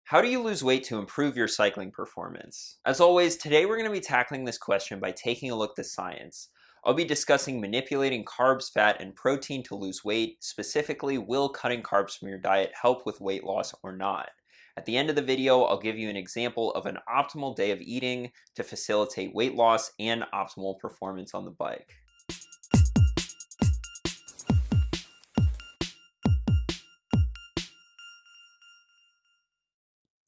How do you lose weight to improve your cycling performance? As always, today we're going to be tackling this question by taking a look at the science. I'll be discussing manipulating carbs, fat, and protein to lose weight. Specifically, will cutting carbs from your diet help with weight loss or not? At the end of the video, I'll give you an example of an optimal day of eating to facilitate weight loss and optimal performance on the bike.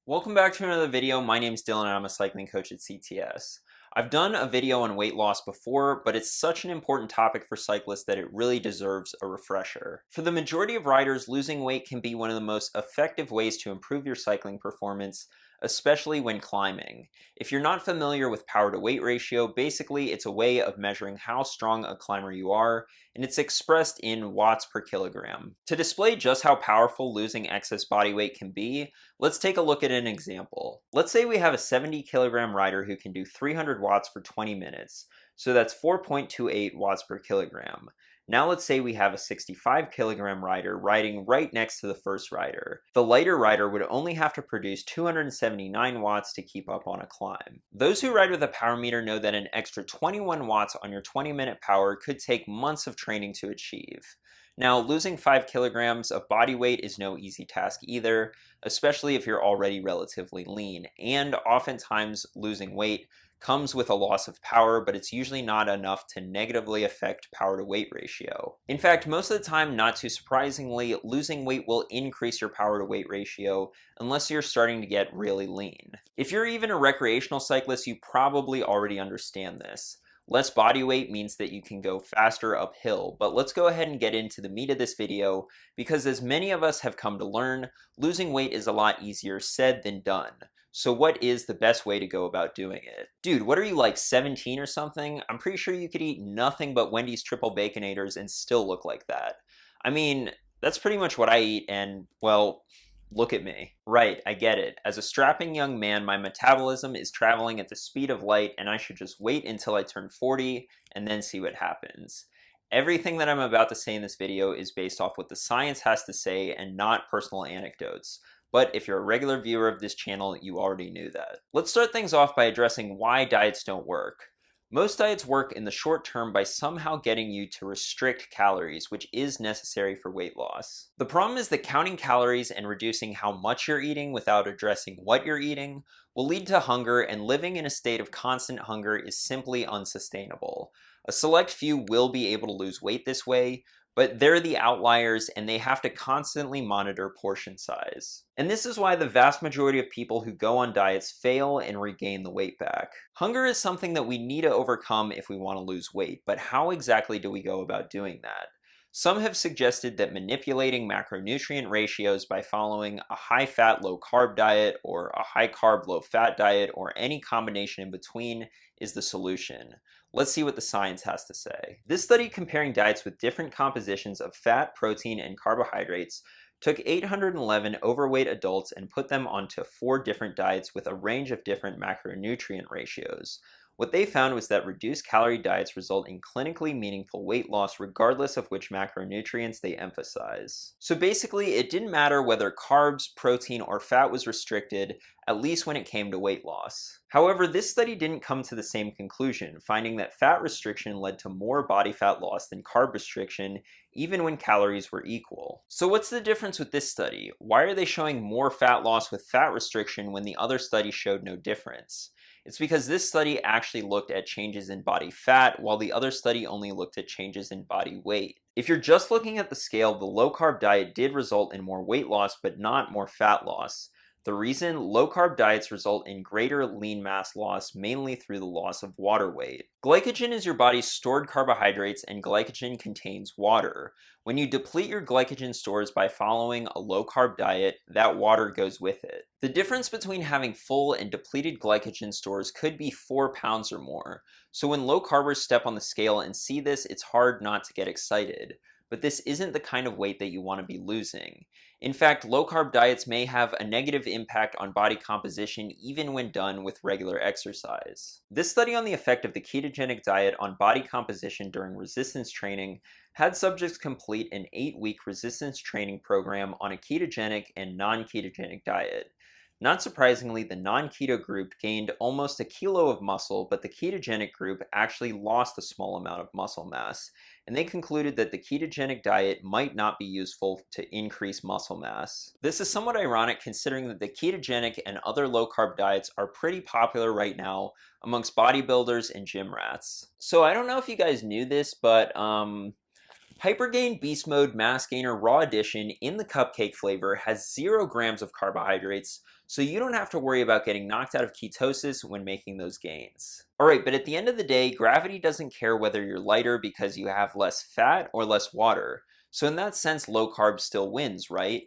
Welcome back to another video. My name's Dylan and I'm a cycling coach at CTS. I've done a video on weight loss before, but it's such an important topic for cyclists that it really deserves a refresher. For the majority of riders, losing weight can be one of the most effective ways to improve your cycling performance, especially when climbing. If you're not familiar with power to weight ratio, basically it's a way of measuring how strong a climber you are, and it's expressed in watts per kilogram. To display just how powerful losing excess body weight can be, let's take a look at an example. Let's say we have a 70 kilogram rider who can do 300 watts for 20 minutes, so that's 4.28 watts per kilogram. Now let's say we have a 65 kilogram rider riding right next to the first rider. The lighter rider would only have to produce 279 watts to keep up on a climb. Those who ride with a power meter know that an extra 21 watts on your 20-minute power could take months of training to achieve. Now, losing 5 kilograms of body weight is no easy task either, especially if you're already relatively lean, and oftentimes losing weight comes with a loss of power, but it's usually not enough to negatively affect power to weight ratio. In fact, most of the time, not too surprisingly, losing weight will increase your power to weight ratio unless you're starting to get really lean. If you're even a recreational cyclist, you probably already understand this. Less body weight means that you can go faster uphill, but let's go ahead and get into the meat of this video because as many of us have come to learn, losing weight is a lot easier said than done. So what is the best way to go about doing it? Dude, what are you, like 17 or something? I'm pretty sure you could eat nothing but Wendy's Triple Baconators and still look like that. I mean, that's pretty much what I eat and, well, look at me. Right, I get it. As a strapping young man, my metabolism is traveling at the speed of light and I should just wait until I turn 40 and then see what happens. Everything that I'm about to say in this video is based off what the science has to say and not personal anecdotes. But if you're a regular viewer of this channel, you already knew that. Let's start things off by addressing why diets don't work. Most diets work in the short term by somehow getting you to restrict calories, which is necessary for weight loss. The problem is that counting calories and reducing how much you're eating without addressing what you're eating will lead to hunger, and living in a state of constant hunger is simply unsustainable. A select few will be able to lose weight this way, but they're the outliers and they have to constantly monitor portion size. And this is why the vast majority of people who go on diets fail and regain the weight back. Hunger is something that we need to overcome if we want to lose weight, but how exactly do we go about doing that? Some have suggested that manipulating macronutrient ratios by following a high-fat, low-carb diet or a high-carb, low-fat diet or any combination in between is the solution. Let's see what the science has to say. This study comparing diets with different compositions of fat, protein, and carbohydrates took 811 overweight adults and put them onto 4 different diets with a range of different macronutrient ratios. What they found was that reduced calorie diets result in clinically meaningful weight loss regardless of which macronutrients they emphasize. So basically, it didn't matter whether carbs, protein, or fat was restricted, at least when it came to weight loss. However, this study didn't come to the same conclusion, finding that fat restriction led to more body fat loss than carb restriction, even when calories were equal. So what's the difference with this study? Why are they showing more fat loss with fat restriction when the other study showed no difference? It's because this study actually looked at changes in body fat, while the other study only looked at changes in body weight. If you're just looking at the scale, the low-carb diet did result in more weight loss, but not more fat loss. The reason, low-carb diets result in greater lean mass loss, mainly through the loss of water weight. Glycogen is your body's stored carbohydrates, and glycogen contains water. When you deplete your glycogen stores by following a low-carb diet, that water goes with it. The difference between having full and depleted glycogen stores could be 4 pounds or more. So when low-carbers step on the scale and see this, it's hard not to get excited. But this isn't the kind of weight that you want to be losing. In fact, low-carb diets may have a negative impact on body composition even when done with regular exercise. This study on the effect of the ketogenic diet on body composition during resistance training had subjects complete an 8-week resistance training program on a ketogenic and non-ketogenic diet. Not surprisingly, the non-keto group gained almost a kilo of muscle, but the ketogenic group actually lost a small amount of muscle mass, and they concluded that the ketogenic diet might not be useful to increase muscle mass. This is somewhat ironic considering that the ketogenic and other low-carb diets are pretty popular right now amongst bodybuilders and gym rats. So I don't know if you guys knew this, but Hypergain Beast Mode Mass Gainer Raw Edition in the cupcake flavor has 0 grams of carbohydrates, so you don't have to worry about getting knocked out of ketosis when making those gains. Alright, but at the end of the day, gravity doesn't care whether you're lighter because you have less fat or less water. So in that sense, low carb still wins, right?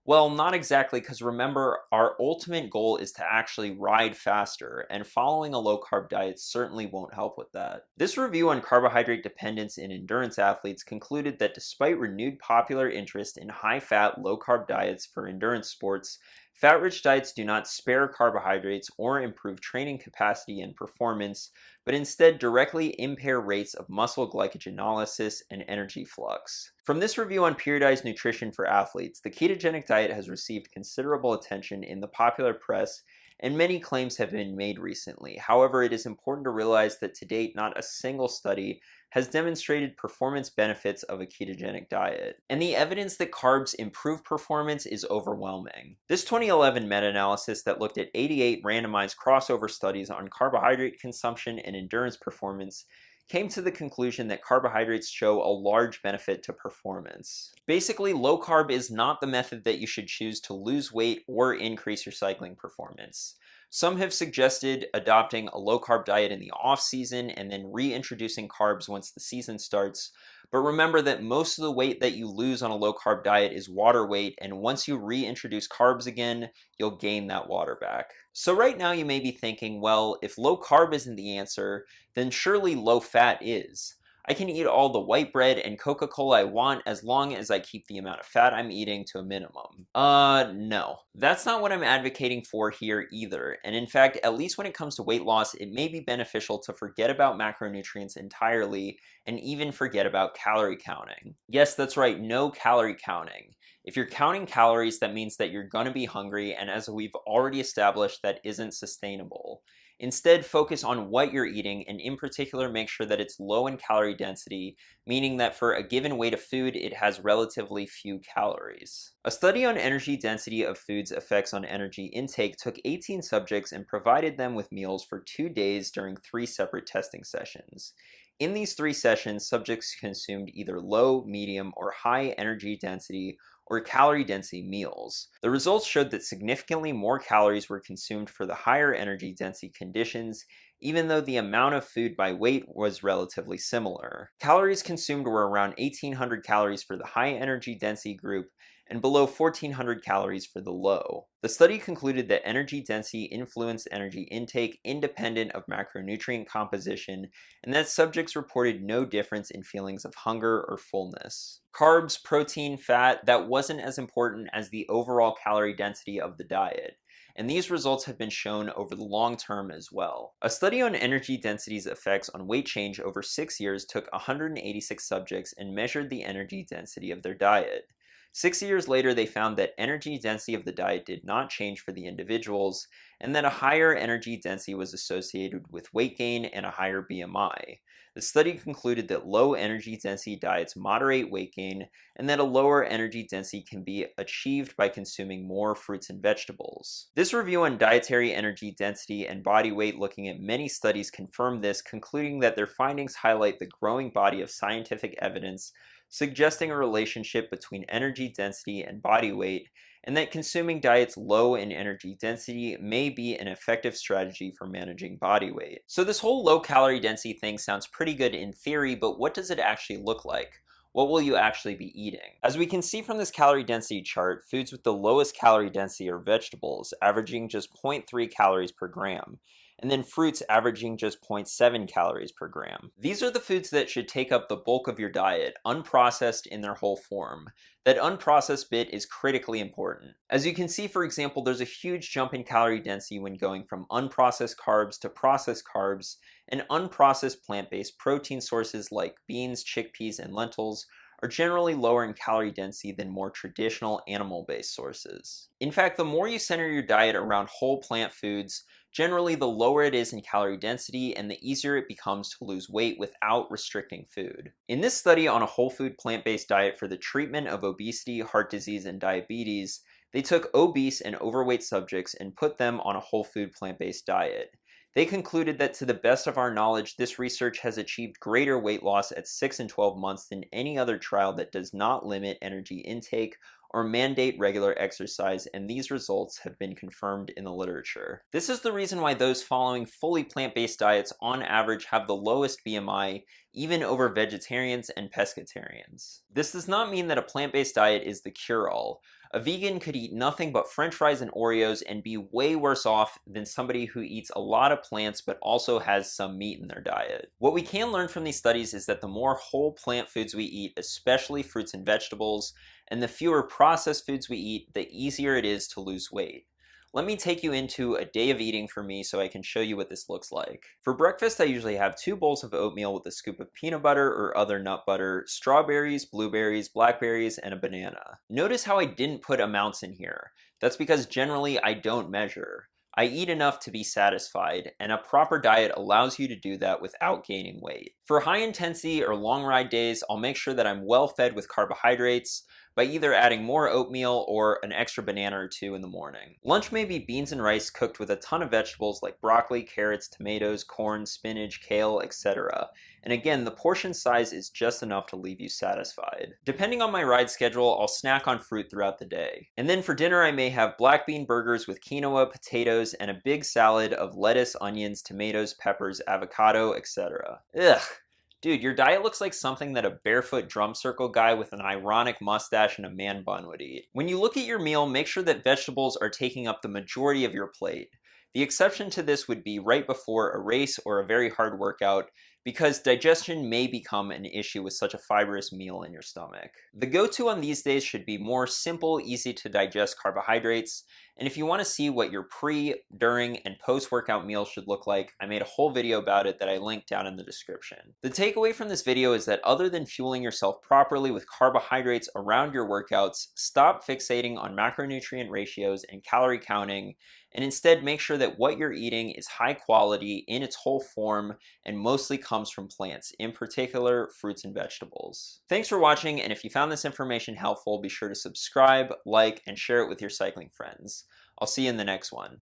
Well, not exactly, because remember, our ultimate goal is to actually ride faster, and following a low-carb diet certainly won't help with that. This review on carbohydrate dependence in endurance athletes concluded that despite renewed popular interest in high-fat, low-carb diets for endurance sports, fat-rich diets do not spare carbohydrates or improve training capacity and performance, but instead directly impair rates of muscle glycogenolysis and energy flux. From this review on periodized nutrition for athletes, the ketogenic diet has received considerable attention in the popular press, and many claims have been made recently. However, it is important to realize that to date, not a single study has demonstrated performance benefits of a ketogenic diet. And the evidence that carbs improve performance is overwhelming. This 2011 meta-analysis that looked at 88 randomized crossover studies on carbohydrate consumption and endurance performance came to the conclusion that carbohydrates show a large benefit to performance. Basically, low carb is not the method that you should choose to lose weight or increase your cycling performance. Some have suggested adopting a low-carb diet in the off-season and then reintroducing carbs once the season starts, but remember that most of the weight that you lose on a low-carb diet is water weight, and once you reintroduce carbs again, you'll gain that water back. So right now you may be thinking, well, if low-carb isn't the answer, then surely low-fat is. I can eat all the white bread and Coca-Cola I want as long as I keep the amount of fat I'm eating to a minimum. No. That's not what I'm advocating for here either. And in fact, at least when it comes to weight loss, it may be beneficial to forget about macronutrients entirely and even forget about calorie counting. Yes, that's right, no calorie counting. If you're counting calories, that means that you're gonna be hungry, and as we've already established, that isn't sustainable. Instead, focus on what you're eating, and in particular, make sure that it's low in calorie density, meaning that for a given weight of food, it has relatively few calories. A study on energy density of foods' effects on energy intake took 18 subjects and provided them with meals for 2 days during 3 separate testing sessions. In these 3 sessions, subjects consumed either low, medium, or high energy density or calorie density meals. The results showed that significantly more calories were consumed for the higher energy density conditions, even though the amount of food by weight was relatively similar. Calories consumed were around 1,800 calories for the high energy density group and below 1,400 calories for the low. The study concluded that energy density influenced energy intake independent of macronutrient composition, and that subjects reported no difference in feelings of hunger or fullness. Carbs, protein, fat, that wasn't as important as the overall calorie density of the diet, and these results have been shown over the long term as well. A study on energy density's effects on weight change over 6 years took 186 subjects and measured the energy density of their diet. 6 years later, they found that energy density of the diet did not change for the individuals, and that a higher energy density was associated with weight gain and a higher BMI. The study concluded that low energy density diets moderate weight gain, and that a lower energy density can be achieved by consuming more fruits and vegetables. This review on dietary energy density and body weight, looking at many studies, confirmed this, concluding that their findings highlight the growing body of scientific evidence suggesting a relationship between energy density and body weight, and that consuming diets low in energy density may be an effective strategy for managing body weight. So this whole low calorie density thing sounds pretty good in theory, but what does it actually look like? What will you actually be eating? As we can see from this calorie density chart, foods with the lowest calorie density are vegetables, averaging just 0.3 calories per gram, and then fruits averaging just 0.7 calories per gram. These are the foods that should take up the bulk of your diet, unprocessed in their whole form. That unprocessed bit is critically important. As you can see, for example, there's a huge jump in calorie density when going from unprocessed carbs to processed carbs, and unprocessed plant-based protein sources like beans, chickpeas, and lentils are generally lower in calorie density than more traditional animal-based sources. In fact, the more you center your diet around whole plant foods, generally the lower it is in calorie density and the easier it becomes to lose weight without restricting food. In this study on a whole food plant-based diet for the treatment of obesity, heart disease, and diabetes, they took obese and overweight subjects and put them on a whole food plant-based diet. They concluded that to the best of our knowledge, this research has achieved greater weight loss at 6 and 12 months than any other trial that does not limit energy intake or mandate regular exercise, and these results have been confirmed in the literature. This is the reason why those following fully plant-based diets on average have the lowest BMI, even over vegetarians and pescatarians. This does not mean that a plant-based diet is the cure-all. A vegan could eat nothing but French fries and Oreos and be way worse off than somebody who eats a lot of plants but also has some meat in their diet. What we can learn from these studies is that the more whole plant foods we eat, especially fruits and vegetables, and the fewer processed foods we eat, the easier it is to lose weight. Let me take you into a day of eating for me so I can show you what this looks like. For breakfast, I usually have 2 bowls of oatmeal with a scoop of peanut butter or other nut butter, strawberries, blueberries, blackberries, and a banana. Notice how I didn't put amounts in here. That's because generally I don't measure. I eat enough to be satisfied, and a proper diet allows you to do that without gaining weight. For high intensity or long ride days, I'll make sure that I'm well fed with carbohydrates by either adding more oatmeal or an extra banana or 2 in the morning. Lunch may be beans and rice cooked with a ton of vegetables like broccoli, carrots, tomatoes, corn, spinach, kale, etc. And again, the portion size is just enough to leave you satisfied. Depending on my ride schedule, I'll snack on fruit throughout the day. And then for dinner, I may have black bean burgers with quinoa, potatoes, and a big salad of lettuce, onions, tomatoes, peppers, avocado, etc. Ugh. Dude, your diet looks like something that a barefoot drum circle guy with an ironic mustache and a man bun would eat. When you look at your meal, make sure that vegetables are taking up the majority of your plate. The exception to this would be right before a race or a very hard workout, because digestion may become an issue with such a fibrous meal in your stomach. The go-to on these days should be more simple, easy to digest carbohydrates, and if you want to see what your pre, during, and post-workout meals should look like, I made a whole video about it that I linked down in the description. The takeaway from this video is that other than fueling yourself properly with carbohydrates around your workouts, stop fixating on macronutrient ratios and calorie counting, and instead make sure that what you're eating is high quality in its whole form and mostly comes from plants, in particular fruits and vegetables. Thanks for watching, and if you found this information helpful, be sure to subscribe, like, and share it with your cycling friends. I'll see you in the next one.